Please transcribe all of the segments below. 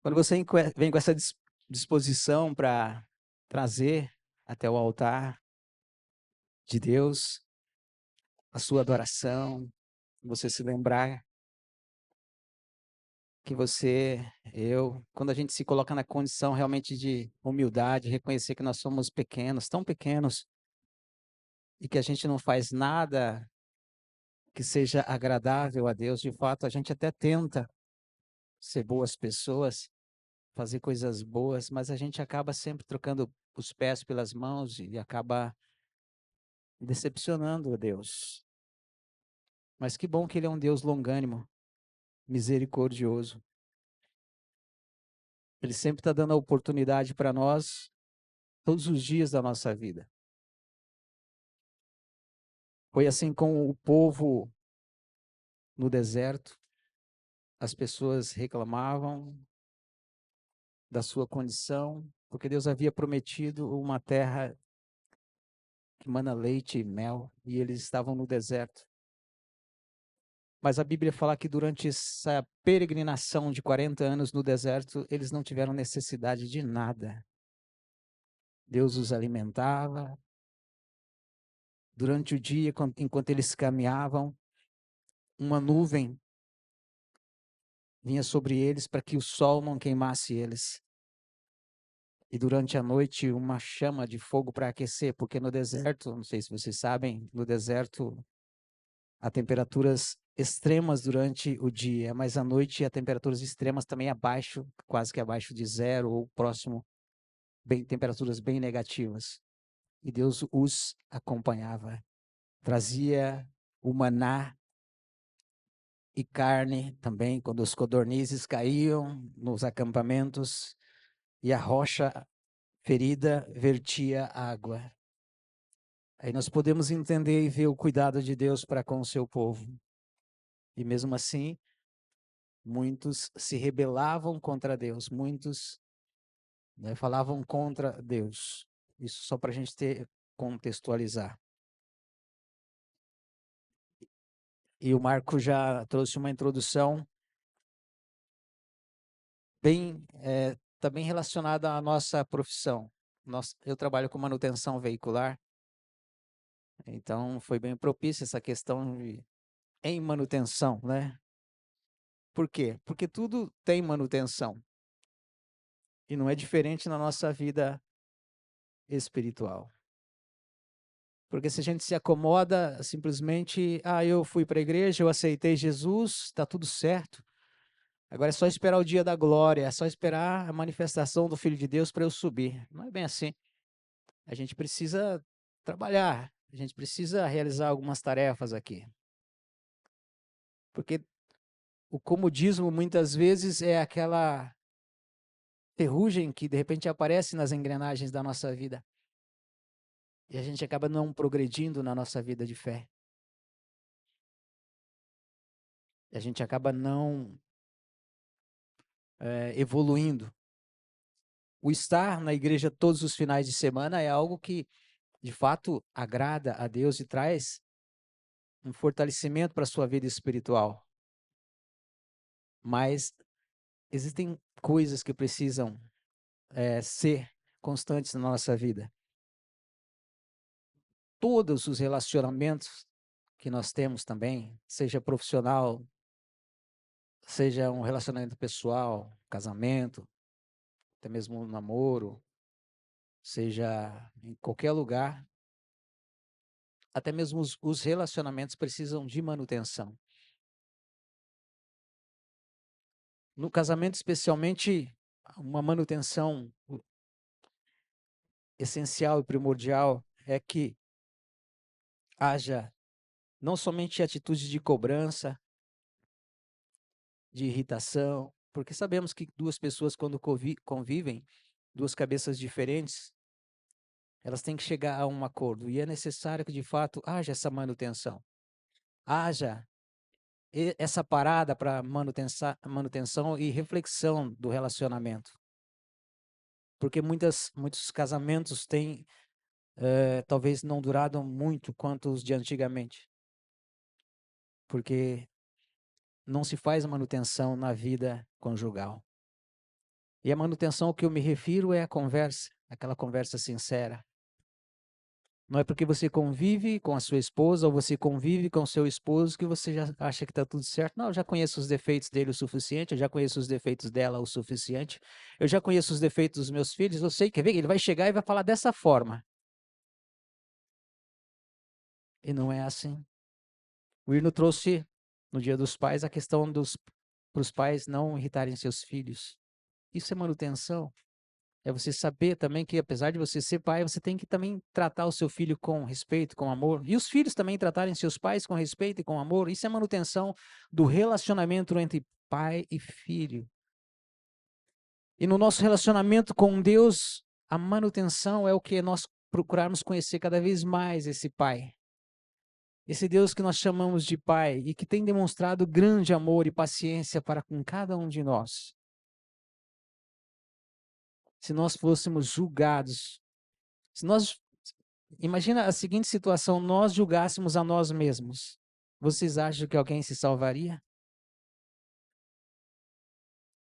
Quando você vem com essa disposição para trazer até o altar de Deus a sua adoração, você se lembrar que quando a gente se coloca na condição realmente de humildade, reconhecer que nós somos pequenos, tão pequenos, e que a gente não faz nada que seja agradável a Deus, de fato, a gente até tenta ser boas pessoas, fazer coisas boas, mas a gente acaba sempre trocando os pés pelas mãos e acaba decepcionando a Deus. Mas que bom que Ele é um Deus longânimo, misericordioso. Ele sempre está dando a oportunidade para nós, todos os dias da nossa vida. Foi assim com o povo no deserto, as pessoas reclamavam da sua condição, porque Deus havia prometido uma terra que mana leite e mel, e eles estavam no deserto. Mas a Bíblia fala que durante essa peregrinação de 40 anos no deserto, eles não tiveram necessidade de nada. Deus os alimentava. Durante o dia, enquanto eles caminhavam, uma nuvem vinha sobre eles para que o sol não queimasse eles. E durante a noite, uma chama de fogo para aquecer, porque no deserto, não sei se vocês sabem, no deserto há temperaturas extremas durante o dia, mas à noite há temperaturas extremas também abaixo, quase que abaixo de zero ou próximo, temperaturas bem negativas. E Deus os acompanhava, trazia o maná e carne também, quando os codornizes caíam nos acampamentos e a rocha ferida vertia água. Aí nós podemos entender e ver o cuidado de Deus para com o seu povo. E mesmo assim, muitos se rebelavam contra Deus, muitos, né, falavam contra Deus. Isso só para a gente contextualizar. E o Marco já trouxe uma introdução está bem relacionada à nossa profissão. Eu trabalho com manutenção veicular, então foi bem propícia essa questão em manutenção, né? Por quê? Porque tudo tem manutenção. E não é diferente na nossa vida espiritual. Porque se a gente se acomoda simplesmente, eu fui para a igreja, eu aceitei Jesus, está tudo certo. Agora é só esperar o dia da glória, é só esperar a manifestação do Filho de Deus para eu subir. Não é bem assim. A gente precisa trabalhar, a gente precisa realizar algumas tarefas aqui. Porque o comodismo muitas vezes é aquela ferrugem que de repente aparece nas engrenagens da nossa vida. E a gente acaba não progredindo na nossa vida de fé. E a gente acaba não evoluindo. O estar na igreja todos os finais de semana é algo que, de fato, agrada a Deus e traz um fortalecimento para a sua vida espiritual. Mas existem coisas que precisam ser constantes na nossa vida. Todos os relacionamentos que nós temos também, seja profissional, seja um relacionamento pessoal, casamento, até mesmo um namoro, seja em qualquer lugar, até mesmo os relacionamentos precisam de manutenção. No casamento, especialmente, uma manutenção essencial e primordial é que haja não somente atitudes de cobrança, de irritação, porque sabemos que duas pessoas, quando convivem, duas cabeças diferentes, elas têm que chegar a um acordo. E é necessário que, de fato, haja essa manutenção. Haja essa parada para manutenção e reflexão do relacionamento. Porque muitos casamentos têm, talvez não durado muito quanto os de antigamente. Porque não se faz manutenção na vida conjugal. E a manutenção que eu me refiro é a conversa, aquela conversa sincera. Não é porque você convive com a sua esposa ou você convive com o seu esposo que você já acha que está tudo certo. Não, eu já conheço os defeitos dele o suficiente, eu já conheço os defeitos dela o suficiente, eu já conheço os defeitos dos meus filhos, eu sei que ele vai chegar e vai falar dessa forma. E não é assim. O Irno trouxe, no Dia dos Pais, a questão para os pais não irritarem seus filhos. Isso é manutenção. É você saber também que, apesar de você ser pai, você tem que também tratar o seu filho com respeito, com amor. E os filhos também tratarem seus pais com respeito e com amor. Isso é manutenção do relacionamento entre pai e filho. E no nosso relacionamento com Deus, a manutenção é o que nós procurarmos conhecer cada vez mais esse pai. Esse Deus que nós chamamos de pai e que tem demonstrado grande amor e paciência para com cada um de nós. Se nós fôssemos julgados, se nós imagina a seguinte situação, nós julgássemos a nós mesmos. Vocês acham que alguém se salvaria?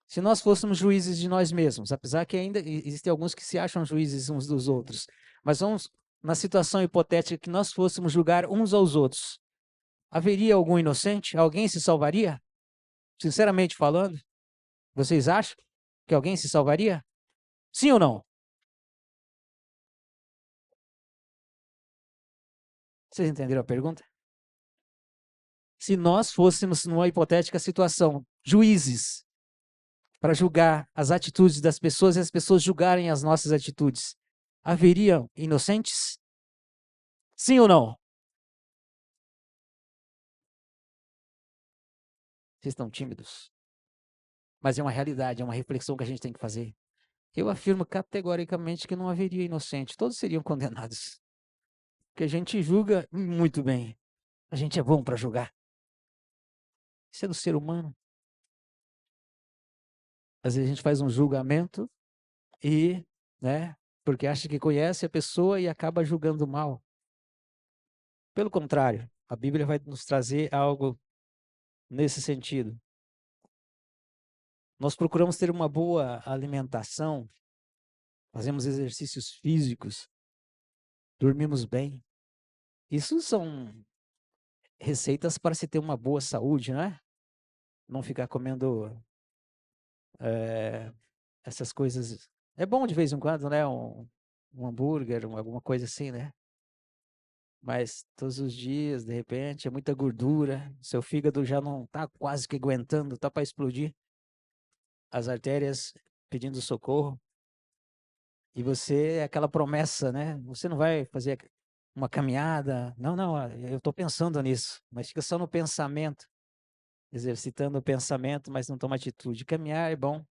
Se nós fôssemos juízes de nós mesmos, apesar que ainda existem alguns que se acham juízes uns dos outros, mas vamos na situação hipotética que nós fôssemos julgar uns aos outros, haveria algum inocente? Alguém se salvaria? Sinceramente falando, vocês acham que alguém se salvaria? Sim ou não? Vocês entenderam a pergunta? Se nós fôssemos, numa hipotética situação, juízes, para julgar as atitudes das pessoas e as pessoas julgarem as nossas atitudes, haveriam inocentes? Sim ou não? Vocês estão tímidos. Mas é uma realidade, é uma reflexão que a gente tem que fazer. Eu afirmo categoricamente que não haveria inocente, todos seriam condenados. Porque a gente julga muito bem. A gente é bom para julgar. Isso é do ser humano. Às vezes a gente faz um julgamento e, né, porque acha que conhece a pessoa e acaba julgando mal. Pelo contrário, a Bíblia vai nos trazer algo nesse sentido. Nós procuramos ter uma boa alimentação, fazemos exercícios físicos, dormimos bem. Isso são receitas para se ter uma boa saúde, não é? Não ficar comendo essas coisas. É bom de vez em quando, né? Um hambúrguer, alguma coisa assim, né? Mas todos os dias, de repente, é muita gordura, seu fígado já não está quase que aguentando, está para explodir, as artérias pedindo socorro. E você, é aquela promessa, né? Você não vai fazer uma caminhada. Não, não, eu estou pensando nisso. Mas fica só no pensamento, exercitando o pensamento, mas não toma atitude. Caminhar é bom.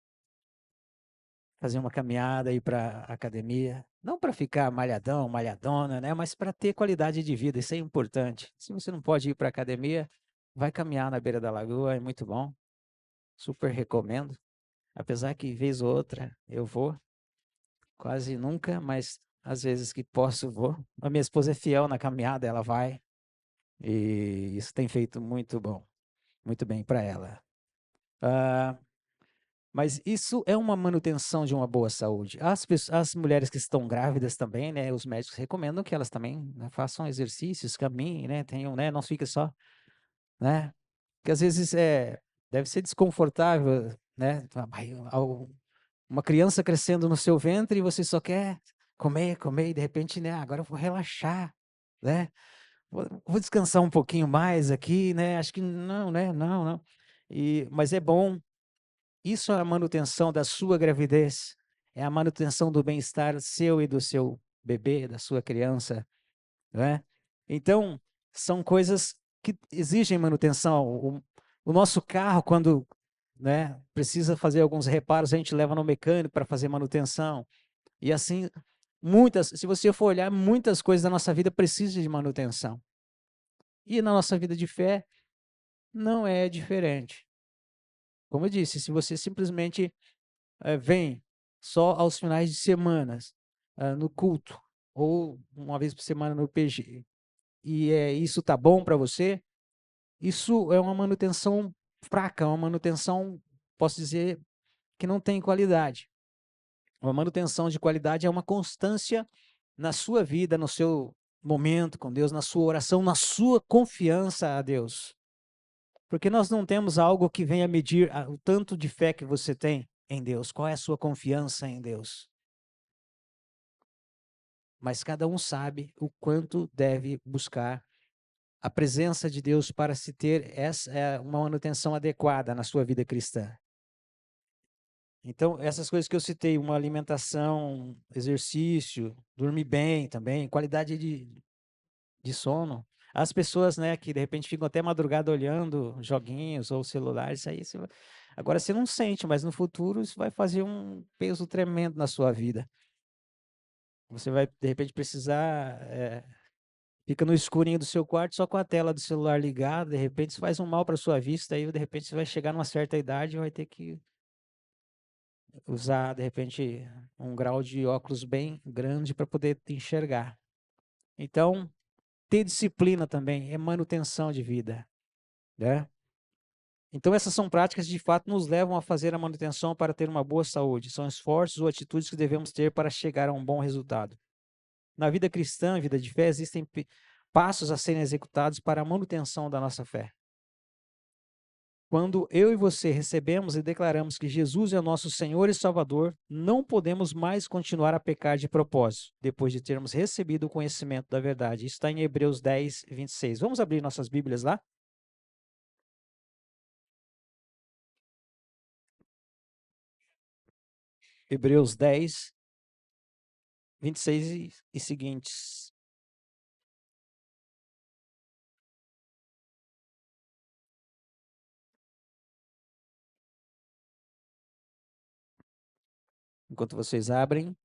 Fazer uma caminhada, ir para a academia. Não para ficar malhadão, malhadona, né? Mas para ter qualidade de vida. Isso é importante. Se você não pode ir para a academia, vai caminhar na beira da lagoa, é muito bom. Super recomendo. Apesar que, vez ou outra, eu vou. Quase nunca, mas às vezes que posso, vou. A minha esposa é fiel na caminhada, ela vai. E isso tem feito muito bom, muito bem para ela. Mas isso é uma manutenção de uma boa saúde. As mulheres que estão grávidas também, né? Os médicos recomendam que elas também, né, façam exercícios, caminhem, né? Tenham, né? Não fiquem só, né? Porque às vezes deve ser desconfortável, né? Uma criança crescendo no seu ventre e você só quer comer, comer, e de repente, né? Agora eu vou relaxar, né? Vou descansar um pouquinho mais aqui, né? Acho que não, né? Não, não. Mas é bom. Isso é a manutenção da sua gravidez. É a manutenção do bem-estar seu e do seu bebê, da sua criança, né? Então, são coisas que exigem manutenção. O nosso carro, quando, né, precisa fazer alguns reparos, a gente leva no mecânico para fazer manutenção. E assim, se você for olhar, muitas coisas da nossa vida precisam de manutenção. E na nossa vida de fé, não é diferente. Como eu disse, se você simplesmente vem só aos finais de semana, no culto, ou uma vez por semana no PG, e isso tá bom para você, isso é uma manutenção fraca, uma manutenção, posso dizer, que não tem qualidade. Uma manutenção de qualidade é uma constância na sua vida, no seu momento com Deus, na sua oração, na sua confiança a Deus. Porque nós não temos algo que venha medir o tanto de fé que você tem em Deus. Qual é a sua confiança em Deus? Mas cada um sabe o quanto deve buscar a presença de Deus para se ter uma manutenção adequada na sua vida cristã. Então, essas coisas que eu citei, uma alimentação, exercício, dormir bem também, qualidade de sono. As pessoas, né, que de repente ficam até madrugada olhando joguinhos ou celulares, isso aí agora você não sente, mas no futuro isso vai fazer um peso tremendo na sua vida. Você vai, de repente, precisar, fica no escurinho do seu quarto só com a tela do celular ligada, de repente isso faz um mal para sua vista, aí de repente você vai chegar numa certa idade e vai ter que usar, de repente, um grau de óculos bem grande para poder te enxergar. Então, ter disciplina também é manutenção de vida, né? Então, essas são práticas que, de fato, nos levam a fazer a manutenção para ter uma boa saúde. São esforços ou atitudes que devemos ter para chegar a um bom resultado. Na vida cristã, vida de fé, existem passos a serem executados para a manutenção da nossa fé. Quando eu e você recebemos e declaramos que Jesus é o nosso Senhor e Salvador, não podemos mais continuar a pecar de propósito, depois de termos recebido o conhecimento da verdade. Isso está em Hebreus 10, 26. Vamos abrir nossas Bíblias lá? Hebreus 10, 26 e seguintes. Enquanto vocês abrem,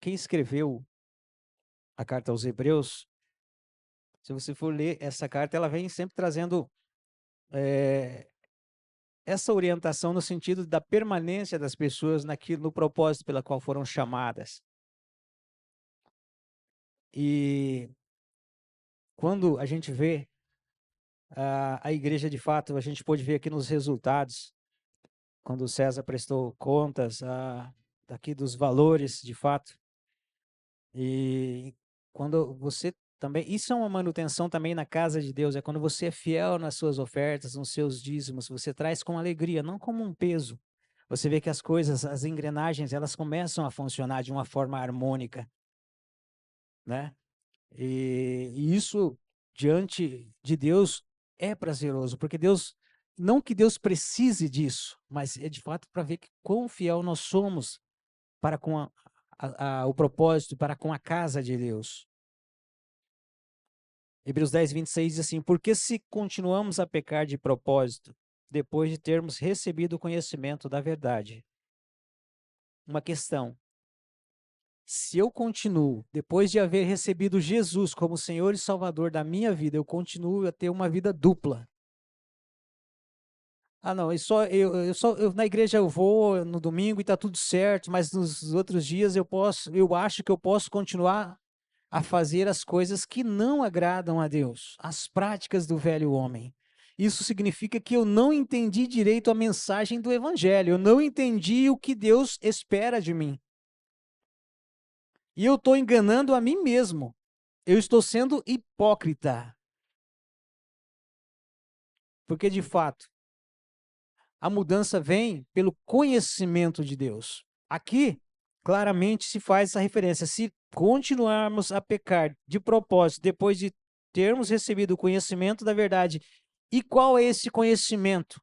quem escreveu a carta aos Hebreus, se você for ler essa carta, ela vem sempre trazendo essa orientação no sentido da permanência das pessoas no propósito pela qual foram chamadas. E quando a gente vê a igreja de fato, a gente pôde ver aqui nos resultados, quando o César prestou contas daqui dos valores de fato, e quando você também, isso é uma manutenção também na casa de Deus, é quando você é fiel nas suas ofertas, nos seus dízimos, você traz com alegria, não como um peso. Você vê que as coisas, as engrenagens, elas começam a funcionar de uma forma harmônica, né? E isso, diante de Deus, é prazeroso, porque Deus, não que Deus precise disso, mas é de fato para ver que quão fiel nós somos para com o propósito, para com a casa de Deus. Hebreus 10, 26 diz assim: porque se continuamos a pecar de propósito, depois de termos recebido o conhecimento da verdade. Uma questão. Se eu continuo, depois de haver recebido Jesus como Senhor e Salvador da minha vida, eu continuo a ter uma vida dupla. Ah, não, na igreja eu vou no domingo e está tudo certo, mas nos outros dias eu acho que eu posso continuar a fazer as coisas que não agradam a Deus, as práticas do velho homem. Isso significa que eu não entendi direito a mensagem do evangelho, eu não entendi o que Deus espera de mim. E eu estou enganando a mim mesmo. Eu estou sendo hipócrita. Porque, de fato, a mudança vem pelo conhecimento de Deus. Aqui, claramente se faz essa referência. Se continuarmos a pecar de propósito, depois de termos recebido o conhecimento da verdade, e qual é esse conhecimento?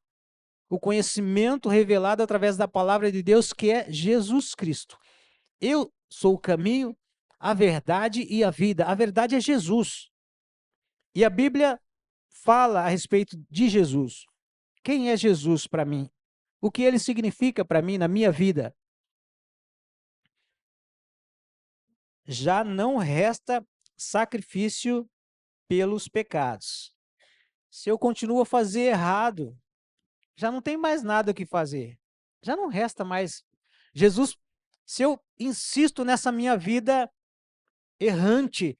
O conhecimento revelado através da palavra de Deus, que é Jesus Cristo. Eu sou o caminho, a verdade e a vida. A verdade é Jesus. E a Bíblia fala a respeito de Jesus. Quem é Jesus para mim? O que ele significa para mim na minha vida? Já não resta sacrifício pelos pecados. Se eu continuo a fazer errado, já não tem mais nada o que fazer. Já não resta mais. Jesus, se eu insisto nessa minha vida errante,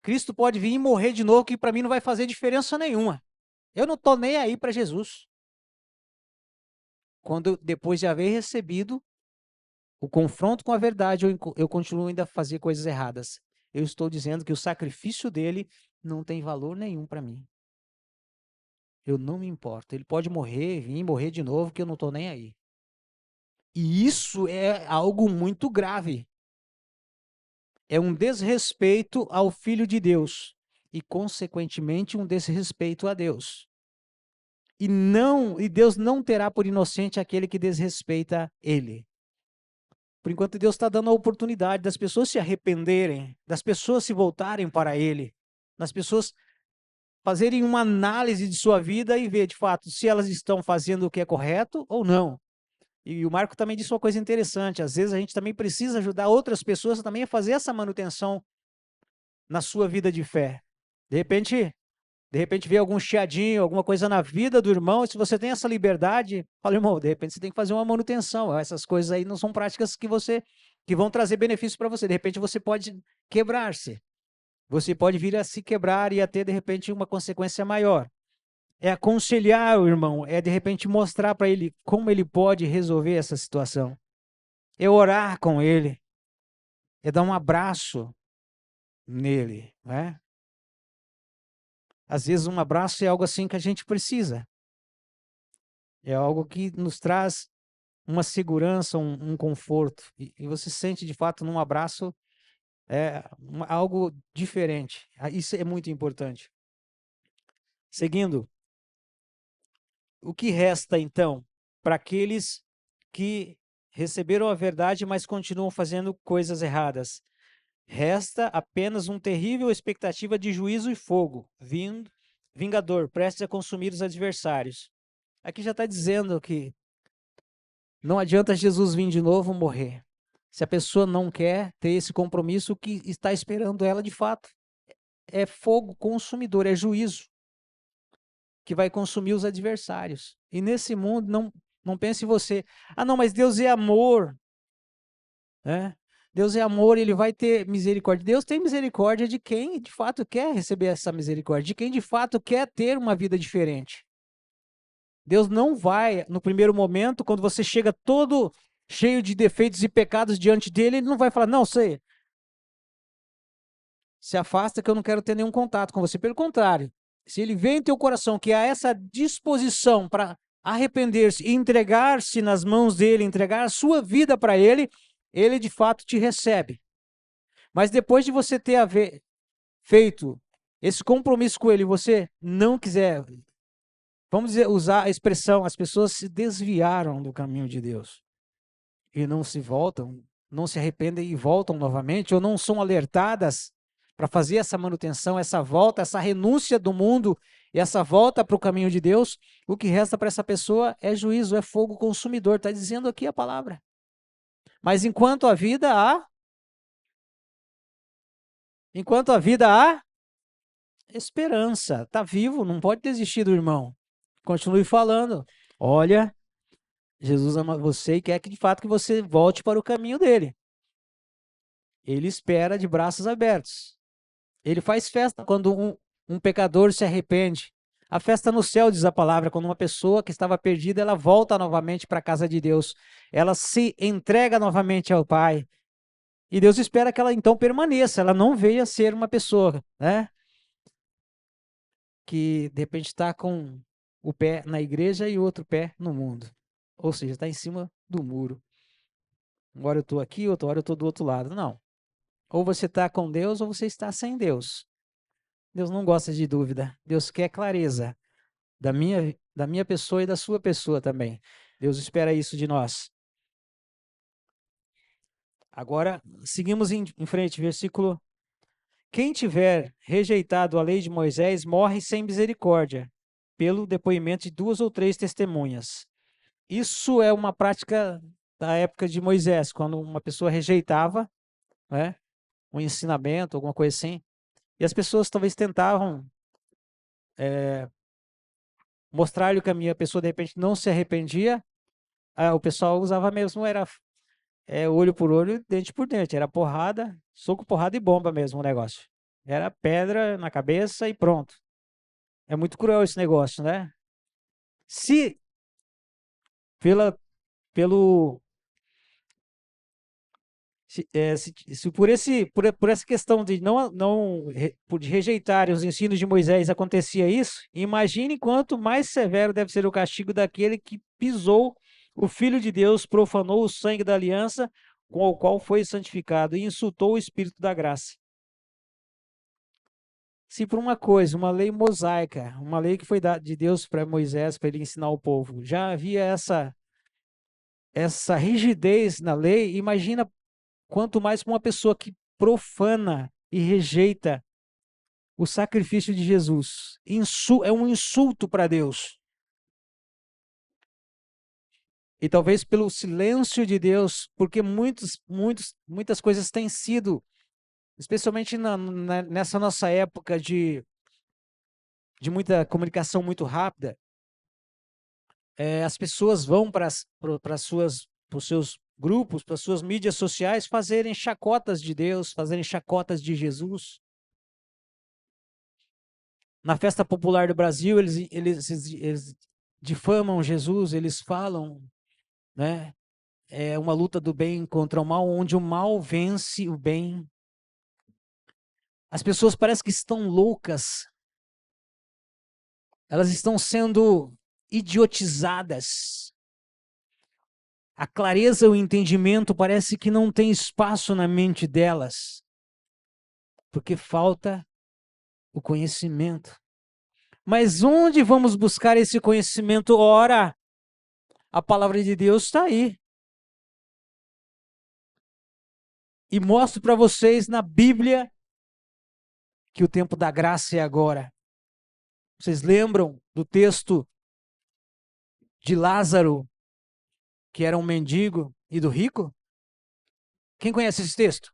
Cristo pode vir e morrer de novo, que para mim não vai fazer diferença nenhuma. Eu não estou nem aí para Jesus. quando depois de haver recebido o confronto com a verdade, eu continuo ainda a fazer coisas erradas. Eu estou dizendo que o sacrifício dele não tem valor nenhum para mim. Eu não me importo. Ele pode morrer, vir morrer de novo, que eu não estou nem aí. E isso é algo muito grave. É um desrespeito ao Filho de Deus e, consequentemente, um desrespeito a Deus. E Deus não terá por inocente aquele que desrespeita ele. Por enquanto, Deus está dando a oportunidade das pessoas se arrependerem, das pessoas se voltarem para Ele, das pessoas fazerem uma análise de sua vida e ver, de fato, se elas estão fazendo o que é correto ou não. E o Marco também disse uma coisa interessante, às vezes a gente também precisa ajudar outras pessoas também a fazer essa manutenção na sua vida de fé. De repente vê algum chiadinho, alguma coisa na vida do irmão, e se você tem essa liberdade, fala, irmão, de repente você tem que fazer uma manutenção. Essas coisas aí não são práticas que vão trazer benefícios para você. De repente você pode quebrar-se. Você pode vir a se quebrar e a ter, de repente, uma consequência maior. É aconselhar o irmão, é de repente mostrar para ele como ele pode resolver essa situação. É orar com ele, é dar um abraço nele, né? Às vezes um abraço é algo assim que a gente precisa. É algo que nos traz uma segurança, um conforto. E você sente de fato num abraço algo diferente. Isso é muito importante. Seguindo, o que resta então para aqueles que receberam a verdade, mas continuam fazendo coisas erradas? Resta apenas uma terrível expectativa de juízo e fogo, vingador, prestes a consumir os adversários. Aqui já está dizendo que não adianta Jesus vir de novo morrer. Se a pessoa não quer ter esse compromisso, o que está esperando ela de fato é fogo consumidor, é juízo que vai consumir os adversários. E nesse mundo, não pense você, não, mas Deus é amor, né? Deus é amor, ele vai ter misericórdia. Deus tem misericórdia de quem de fato quer receber essa misericórdia, de quem de fato quer ter uma vida diferente. Deus não vai, no primeiro momento, quando você chega todo cheio de defeitos e pecados diante dele, ele não vai falar, não, você se afasta que eu não quero ter nenhum contato com você. Pelo contrário, se ele vê em teu coração que há essa disposição para arrepender-se e entregar-se nas mãos dele, entregar a sua vida para ele, ele de fato te recebe. Mas depois de você ter feito esse compromisso com ele, você não quiser, vamos dizer, usar a expressão, as pessoas se desviaram do caminho de Deus e não se voltam, não se arrependem e voltam novamente, ou não são alertadas para fazer essa manutenção, essa volta, essa renúncia do mundo e essa volta para o caminho de Deus, o que resta para essa pessoa é juízo, é fogo consumidor, está dizendo aqui a palavra. Mas enquanto a vida há esperança, está vivo, não pode desistir do irmão. Continue falando. Olha, Jesus ama você e quer que de fato que você volte para o caminho dele. Ele espera de braços abertos. Ele faz festa quando um pecador se arrepende. A festa no céu, diz a palavra, quando uma pessoa que estava perdida, ela volta novamente para a casa de Deus. Ela se entrega novamente ao Pai. E Deus espera que ela então permaneça. Ela não venha a ser uma pessoa, né, que de repente está com o pé na igreja e o outro pé no mundo. Ou seja, está em cima do muro. Uma hora eu estou aqui, outra hora eu estou do outro lado. Não. Ou você está com Deus ou você está sem Deus. Deus não gosta de dúvida. Deus quer clareza da minha pessoa e da sua pessoa também. Deus espera isso de nós. Agora, seguimos em frente, versículo. Quem tiver rejeitado a lei de Moisés morre sem misericórdia, pelo depoimento de 2 ou 3 testemunhas. Isso é uma prática da época de Moisés, quando uma pessoa rejeitava, né, um ensinamento, alguma coisa assim, e as pessoas talvez tentavam mostrar-lhe o caminho, a pessoa de repente não se arrependia, o pessoal usava mesmo, era olho por olho, dente por dente, era porrada, soco, porrada e bomba mesmo o negócio. Era pedra na cabeça e pronto. É muito cruel esse negócio, né? Se pela, pelo, se por essa questão de de rejeitarem os ensinos de Moisés acontecia isso, imagine quanto mais severo deve ser o castigo daquele que pisou o Filho de Deus, profanou o sangue da aliança com o qual foi santificado e insultou o Espírito da graça. Se por uma coisa, uma lei mosaica, uma lei que foi dada de Deus para Moisés, para ele ensinar o povo, já havia essa rigidez na lei, imagina quanto mais para uma pessoa que profana e rejeita o sacrifício de Jesus. É um insulto para Deus. E talvez pelo silêncio de Deus, porque muitas coisas têm sido, especialmente nessa nossa época de muita comunicação muito rápida, as pessoas vão para os seus grupos, para as suas mídias sociais, fazerem chacotas de Deus, fazerem chacotas de Jesus. Na festa popular do Brasil, eles difamam Jesus, eles falam, né? É uma luta do bem contra o mal, onde o mal vence o bem. As pessoas parecem que estão loucas, elas estão sendo idiotizadas. A clareza e o entendimento parece que não tem espaço na mente delas, porque falta o conhecimento. Mas onde vamos buscar esse conhecimento? Ora, a palavra de Deus está aí. E mostro para vocês na Bíblia que o tempo da graça é agora. Vocês lembram do texto de Lázaro, que era um mendigo, e do rico? Quem conhece esse texto?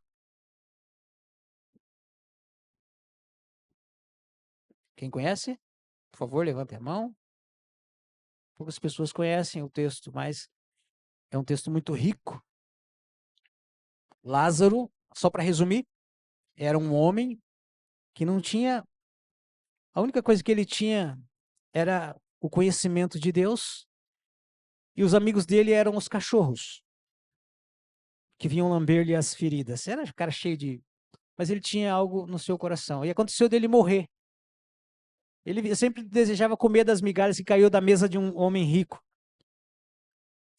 Quem conhece? Por favor, levante a mão. Poucas pessoas conhecem o texto, mas é um texto muito rico. Lázaro, só para resumir, era um homem que não tinha. A única coisa que ele tinha era o conhecimento de Deus, e os amigos dele eram os cachorros, que vinham lamber-lhe as feridas. Era um cara cheio de. Mas ele tinha algo no seu coração. E aconteceu dele morrer. Ele sempre desejava comer das migalhas que caiu da mesa de um homem rico.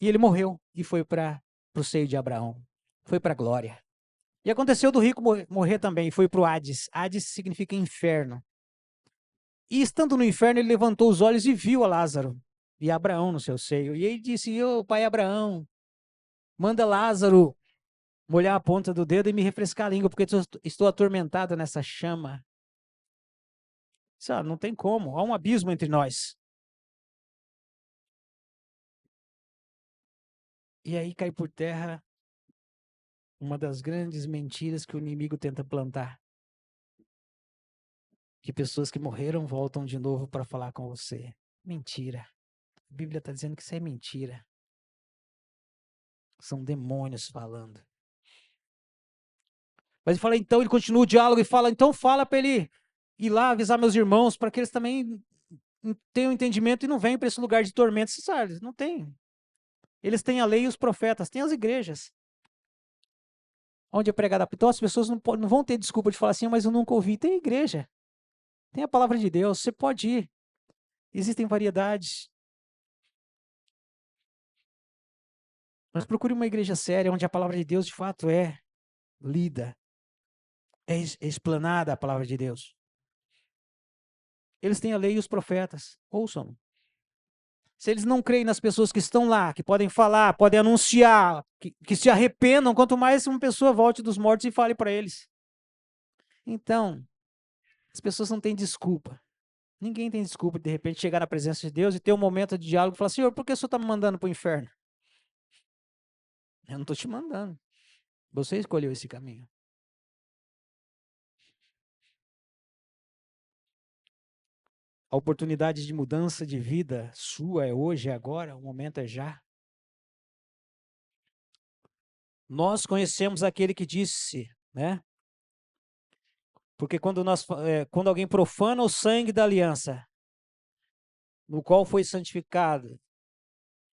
E ele morreu e foi para o seio de Abraão. Foi para a glória. E aconteceu do rico morrer também, foi para o Hades. Hades significa inferno. E estando no inferno, ele levantou os olhos e viu a Lázaro e Abraão no seu seio. E ele disse: Ô pai Abraão, manda Lázaro molhar a ponta do dedo e me refrescar a língua, porque estou atormentado nessa chama. Não tem como, há um abismo entre nós. E aí cai por terra uma das grandes mentiras que o inimigo tenta plantar. Que pessoas que morreram voltam de novo para falar com você. Mentira. A Bíblia está dizendo que isso é mentira. São demônios falando. Mas ele fala, então, ele continua o diálogo e fala, então fala para ele ir lá avisar meus irmãos, para que eles também tenham entendimento e não venham para esse lugar de tormento. Você sabe, não tem. Eles têm a lei e os profetas, têm as igrejas. Onde é pregada. Então as pessoas não vão ter desculpa de falar assim, mas eu nunca ouvi. Tem igreja. Tem a palavra de Deus, você pode ir. Existem variedades. Mas procure uma igreja séria, onde a palavra de Deus de fato é lida. É explanada a palavra de Deus. Eles têm a lei e os profetas. Ouçam. Se eles não creem nas pessoas que estão lá, que podem falar, podem anunciar, que se arrependam, quanto mais uma pessoa volte dos mortos e fale para eles. Então, as pessoas não têm desculpa. Ninguém tem desculpa de repente chegar na presença de Deus e ter um momento de diálogo e falar: Senhor, por que o Senhor está me mandando para o inferno? Eu não estou te mandando. Você escolheu esse caminho. A oportunidade de mudança de vida sua é hoje, é agora, o momento é já. Nós conhecemos aquele que disse, né? Porque quando alguém profana o sangue da aliança, no qual foi santificado,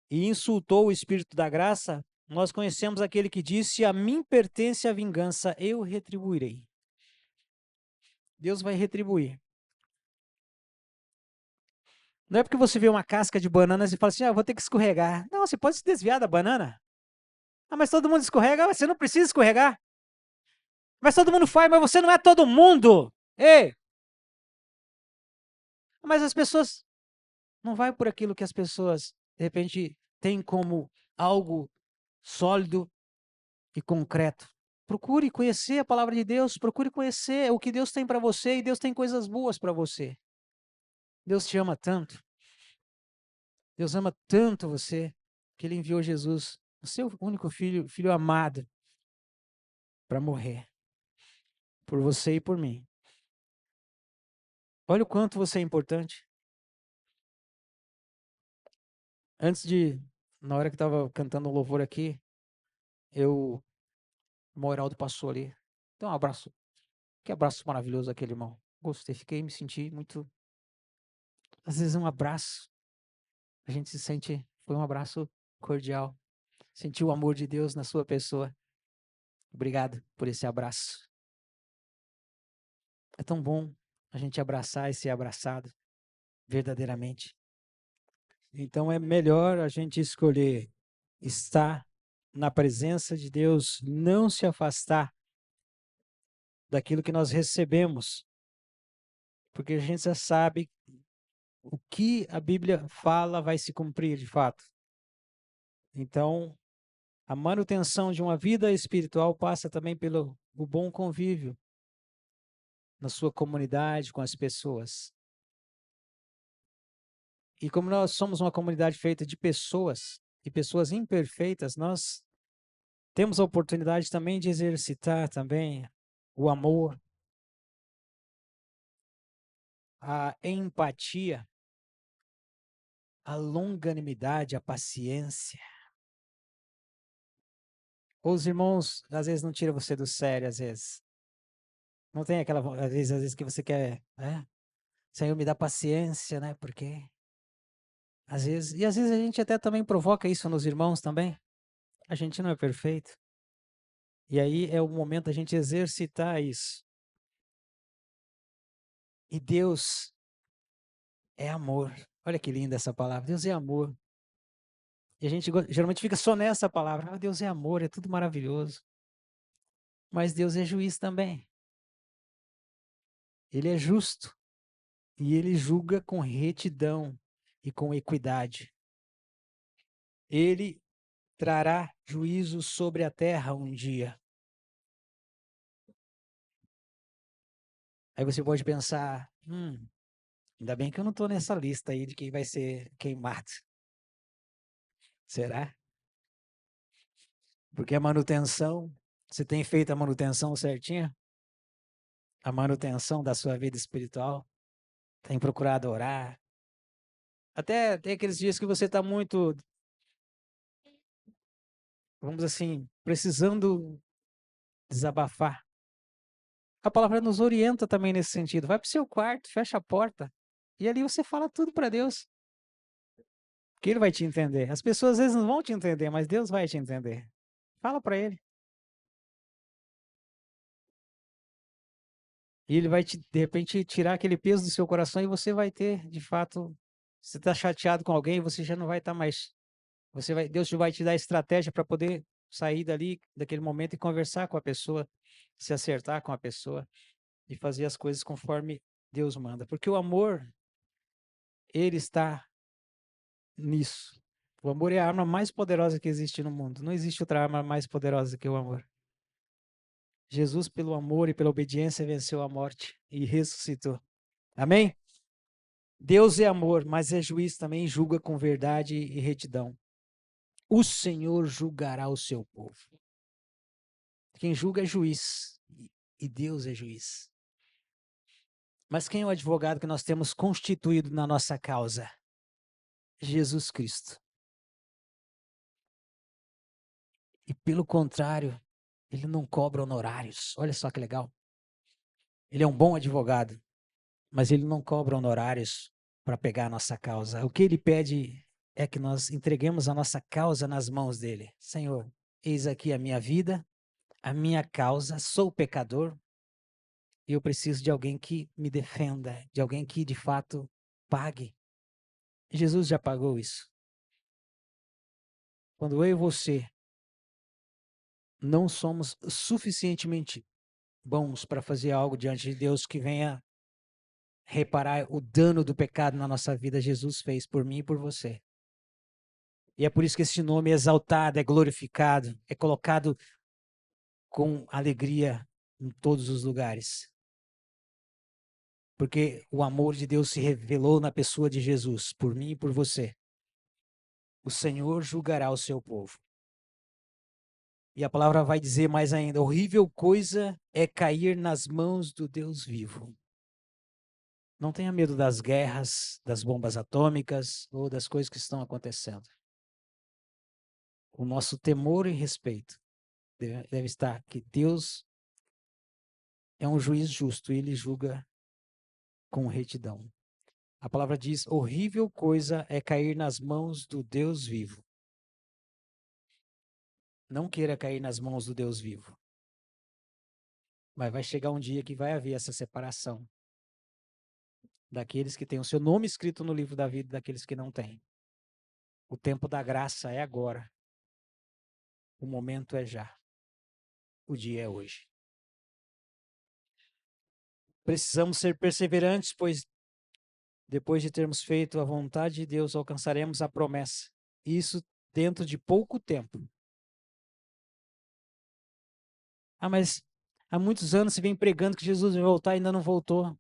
e insultou o Espírito da graça, nós conhecemos aquele que disse: a mim pertence a vingança, eu retribuirei. Deus vai retribuir. Não é porque você vê uma casca de bananas e fala assim: vou ter que escorregar. Não, você pode se desviar da banana. Mas todo mundo escorrega, você não precisa escorregar. Mas todo mundo faz, mas você não é todo mundo. Ei! Mas as pessoas não vai por aquilo que as pessoas, de repente, têm como algo sólido e concreto. Procure conhecer a palavra de Deus, procure conhecer o que Deus tem para você, e Deus tem coisas boas para você. Deus te ama tanto. Deus ama tanto você, que Ele enviou Jesus, o seu único filho, filho amado, para morrer por você e por mim. Olha o quanto você é importante. Na hora que estava cantando o louvor aqui, o Moraldo passou ali. Então, um abraço. Que abraço maravilhoso aquele irmão. Gostei, me senti muito. Às vezes um abraço, a gente se sente, foi um abraço cordial. Sentiu o amor de Deus na sua pessoa. Obrigado por esse abraço. É tão bom a gente abraçar e ser abraçado verdadeiramente. Então é melhor a gente escolher estar na presença de Deus, não se afastar daquilo que nós recebemos, porque a gente já sabe o que a Bíblia fala vai se cumprir de fato. Então, a manutenção de uma vida espiritual passa também pelo o bom convívio na sua comunidade, com as pessoas. E como nós somos uma comunidade feita de pessoas, e pessoas imperfeitas, nós temos a oportunidade também de exercitar também o amor, a empatia, a longanimidade, a paciência. Os irmãos, às vezes, não tiram você do sério, às vezes. Não tem aquela, às vezes que você quer, né? Senhor, me dá paciência, né? Porque às vezes a gente até também provoca isso nos irmãos também. A gente não é perfeito. E aí é o momento da gente exercitar isso. E Deus é amor. Olha que linda essa palavra. Deus é amor. E a gente geralmente fica só nessa palavra. Deus é amor, é tudo maravilhoso. Mas Deus é juiz também. Ele é justo. E ele julga com retidão e com equidade. Ele trará juízo sobre a terra um dia. Aí você pode pensar, ainda bem que eu não estou nessa lista aí de quem vai ser queimado. Será? Porque a manutenção, você tem feito a manutenção certinha? A manutenção da sua vida espiritual? Tem procurado orar? Até tem aqueles dias que você está muito, vamos assim, precisando desabafar. A palavra nos orienta também nesse sentido. Vai para o seu quarto, fecha a porta e ali você fala tudo para Deus. Que Ele vai te entender. As pessoas às vezes não vão te entender, mas Deus vai te entender. Fala para Ele. E Ele vai, de repente, tirar aquele peso do seu coração e você vai ter, de fato, você está chateado com alguém, você já não vai estar mais. Deus vai te dar estratégia para poder sair dali, daquele momento e conversar com a pessoa, se acertar com a pessoa e fazer as coisas conforme Deus manda. Porque o amor, ele está nisso. O amor é a arma mais poderosa que existe no mundo. Não existe outra arma mais poderosa que o amor. Jesus, pelo amor e pela obediência, venceu a morte e ressuscitou. Amém? Deus é amor, mas é juiz também, julga com verdade e retidão. O Senhor julgará o seu povo. Quem julga é juiz e Deus é juiz. Mas quem é o advogado que nós temos constituído na nossa causa? Jesus Cristo. E pelo contrário, ele não cobra honorários. Olha só que legal. Ele é um bom advogado, mas ele não cobra honorários para pegar a nossa causa. O que ele pede é que nós entreguemos a nossa causa nas mãos dele. Senhor, eis aqui a minha vida, a minha causa, sou pecador e eu preciso de alguém que me defenda, de alguém que de fato pague. Jesus já pagou isso. Quando eu e você não somos suficientemente bons para fazer algo diante de Deus que venha reparar o dano do pecado na nossa vida, Jesus fez por mim e por você. E é por isso que esse nome é exaltado, é glorificado, é colocado com alegria em todos os lugares. Porque o amor de Deus se revelou na pessoa de Jesus, por mim e por você. O Senhor julgará o seu povo. E a palavra vai dizer mais ainda: horrível coisa é cair nas mãos do Deus vivo. Não tenha medo das guerras, das bombas atômicas ou das coisas que estão acontecendo. O nosso temor e respeito deve estar que Deus é um juiz justo e ele julga com retidão. A palavra diz: horrível coisa é cair nas mãos do Deus vivo. Não queira cair nas mãos do Deus vivo. Mas vai chegar um dia que vai haver essa separação daqueles que têm o seu nome escrito no livro da vida e daqueles que não têm. O tempo da graça é agora. O momento é já. O dia é hoje. Precisamos ser perseverantes, pois depois de termos feito a vontade de Deus, alcançaremos a promessa. Isso dentro de pouco tempo. Ah, mas há muitos anos se vem pregando que Jesus vai voltar e ainda não voltou.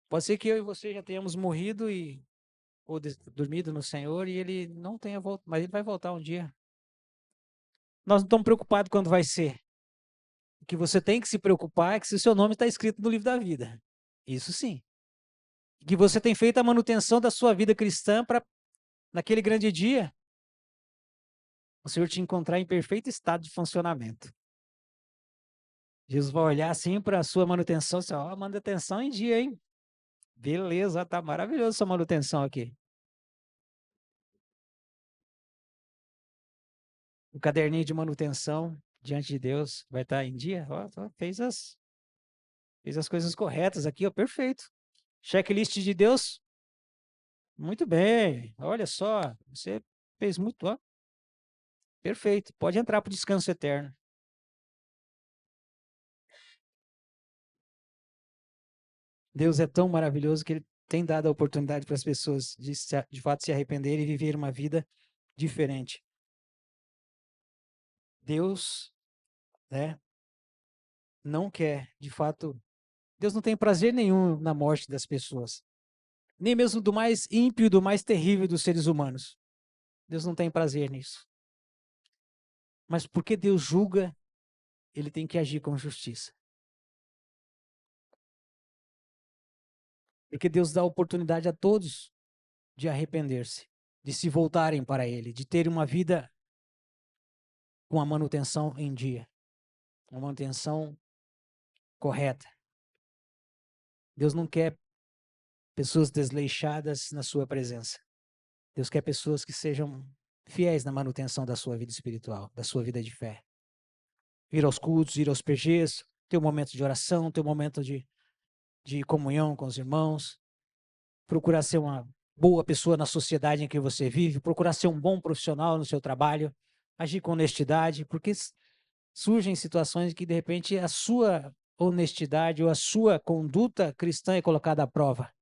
Pode ser que eu e você já tenhamos morrido ou dormido no Senhor e ele não tenha voltado, mas ele vai voltar um dia. Nós não estamos preocupados quando vai ser. O que você tem que se preocupar é que se o seu nome está escrito no livro da vida. Isso sim. Que você tem feito a manutenção da sua vida cristã para, naquele grande dia, o Senhor te encontrar em perfeito estado de funcionamento. Jesus vai olhar assim para a sua manutenção e dizer, ó, manutenção em dia, hein? Beleza, tá maravilhoso sua manutenção aqui. O caderninho de manutenção diante de Deus vai estar em dia. Ó, fez as coisas corretas aqui, ó, perfeito. Checklist de Deus, muito bem. Olha só, você fez muito, ó, perfeito. Pode entrar para o descanso eterno. Deus é tão maravilhoso que Ele tem dado a oportunidade para as pessoas de fato se arrependerem e viver uma vida diferente. Deus, né, não quer, de fato, Deus não tem prazer nenhum na morte das pessoas, nem mesmo do mais ímpio, do mais terrível dos seres humanos. Deus não tem prazer nisso. Mas porque Deus julga, Ele tem que agir com justiça. Porque Deus dá oportunidade a todos de arrepender-se, de se voltarem para Ele, de ter uma vida com a manutenção em dia, uma manutenção correta. Deus não quer pessoas desleixadas na sua presença. Deus quer pessoas que sejam fiéis na manutenção da sua vida espiritual, da sua vida de fé. Ir aos cultos, ir aos PGs, ter um momento de oração, ter um momento de comunhão com os irmãos, procurar ser uma boa pessoa na sociedade em que você vive, procurar ser um bom profissional no seu trabalho, agir com honestidade, porque surgem situações que, de repente, a sua honestidade ou a sua conduta cristã é colocada à prova.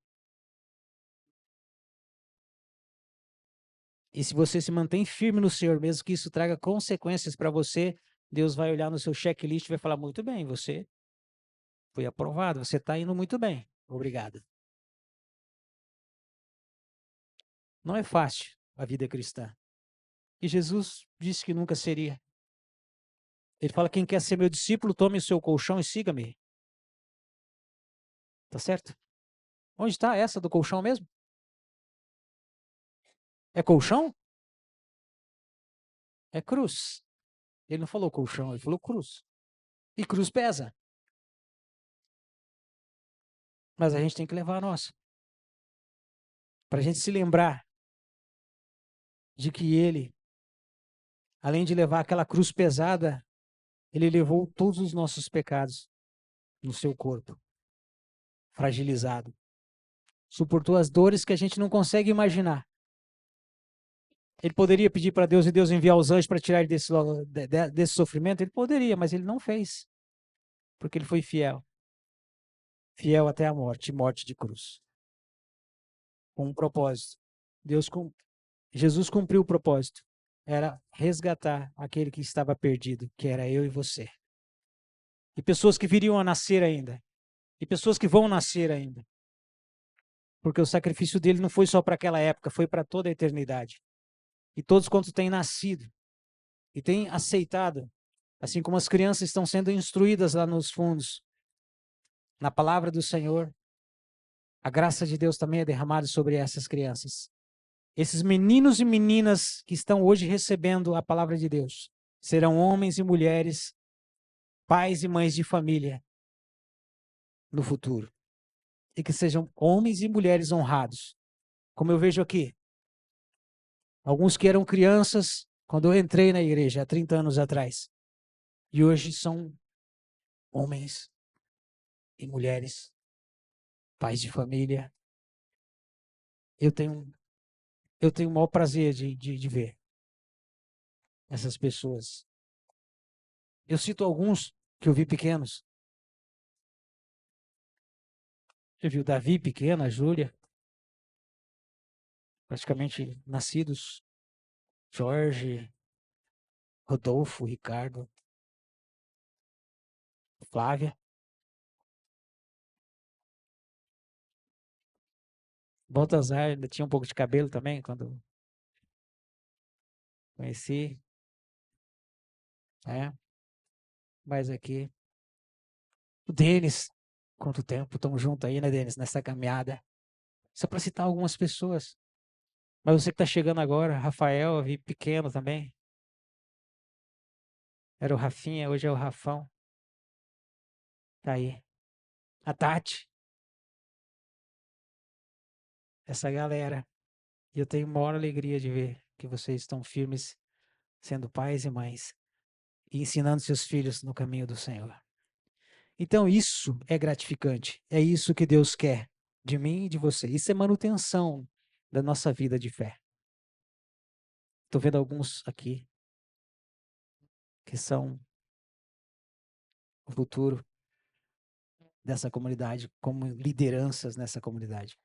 E se você se mantém firme no Senhor, mesmo que isso traga consequências para você, Deus vai olhar no seu checklist e vai falar: muito bem, você foi aprovado, você está indo muito bem. Obrigado. Não é fácil a vida cristã. E Jesus disse que nunca seria. Ele fala: quem quer ser meu discípulo, tome o seu colchão e siga-me. Tá certo? Onde está essa do colchão mesmo? É colchão? É cruz. Ele não falou colchão, ele falou cruz. E cruz pesa. Mas a gente tem que levar a nossa. Para a gente se lembrar de que ele, além de levar aquela cruz pesada, ele levou todos os nossos pecados no seu corpo, fragilizado. Suportou as dores que a gente não consegue imaginar. Ele poderia pedir para Deus e Deus enviar os anjos para tirar ele desse sofrimento? Ele poderia, mas ele não fez, porque ele foi fiel. Fiel até a morte, morte de cruz. Com um propósito. Jesus cumpriu o propósito. Era resgatar aquele que estava perdido, que era eu e você. E pessoas que viriam a nascer ainda. E pessoas que vão nascer ainda. Porque o sacrifício dele não foi só para aquela época, foi para toda a eternidade. E todos quantos têm nascido e têm aceitado, assim como as crianças estão sendo instruídas lá nos fundos, na palavra do Senhor, a graça de Deus também é derramada sobre essas crianças. Esses meninos e meninas que estão hoje recebendo a palavra de Deus serão homens e mulheres, pais e mães de família no futuro. E que sejam homens e mulheres honrados. Como eu vejo aqui, alguns que eram crianças quando eu entrei na igreja há 30 anos atrás. E hoje são homens e mulheres, pais de família. Eu tenho o maior prazer de ver essas pessoas. Eu cito alguns que eu vi pequenos. Eu vi o Davi pequeno, a Júlia, praticamente nascidos. Jorge, Rodolfo, Ricardo, Flávia. Baltazar ainda tinha um pouco de cabelo também quando conheci. É, mas aqui. O Denis, quanto tempo estamos juntos aí, né, Denis, nessa caminhada. Só para citar algumas pessoas. Mas você que está chegando agora, Rafael, eu vi pequeno também. Era o Rafinha, hoje é o Rafão. Tá aí. A Tati, essa galera. E eu tenho maior alegria de ver que vocês estão firmes, sendo pais e mães, e ensinando seus filhos no caminho do Senhor. Então, isso é gratificante. É isso que Deus quer de mim e de você. Isso é manutenção da nossa vida de fé. Estou vendo alguns aqui que são o futuro dessa comunidade, como lideranças nessa comunidade.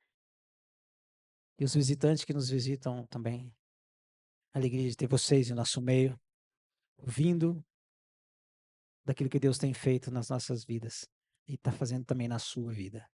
E os visitantes que nos visitam também. Alegria de ter vocês em nosso meio, vindo daquilo que Deus tem feito nas nossas vidas e está fazendo também na sua vida.